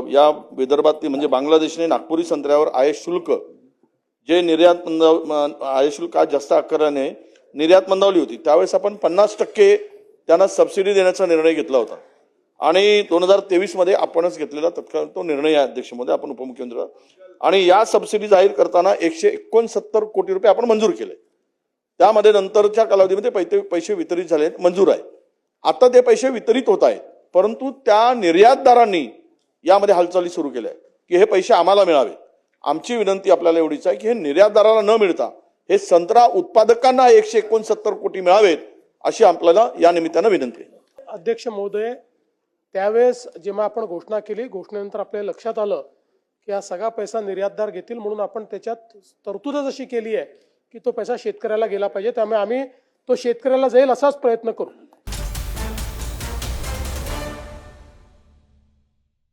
या विदर्भातील म्हणजे बांगलादेशने नागपुरी संत्र्यावर आयात शुल्क जे आयात शुल्क जास्त आकाराने निर्यात मंदावली होती, त्यावेळेस आपण 50% त्यांना सबसिडी देण्याचा निर्णय घेतला होता आणि 2023 मध्ये आपणच घेतलेला तत्काळ तो निर्णय आहे अध्यक्ष महोदय, आपण उपमुख्यमंत्री आणि या सबसिडी जाहीर करताना 169 कोटी रुपये आपण मंजूर केले. त्यामध्ये नंतरच्या कालावधीमध्ये पैसे वितरित झाले, मंजूर आहे. आता ते पैसे वितरित होत आहेत, परंतु त्या निर्यातदारांनी यामध्ये हालचाली सुरू केल्या की हे पैसे आम्हाला मिळावे. आमची विनंती आपल्याला एवढीच आहे की हे निर्यातदाराला न मिळता हे संत्रा उत्पादकांना 169 कोटी मिळावेत अशी आपल्याला या निमित्तानं विनंती आहे. अध्यक्ष महोदय, त्यावेळेस जेव्हा आपण घोषणा केली, घोषणेनंतर आपल्या लक्षात आलं की हा सगळा पैसा निर्यातदार घेतील, म्हणून आपण त्याच्यात तरतूदच अशी केली आहे की तो पैसा शेतकऱ्याला गेला पाहिजे. त्यामुळे आम्ही तो शेतकऱ्याला जाईल असाच प्रयत्न करू.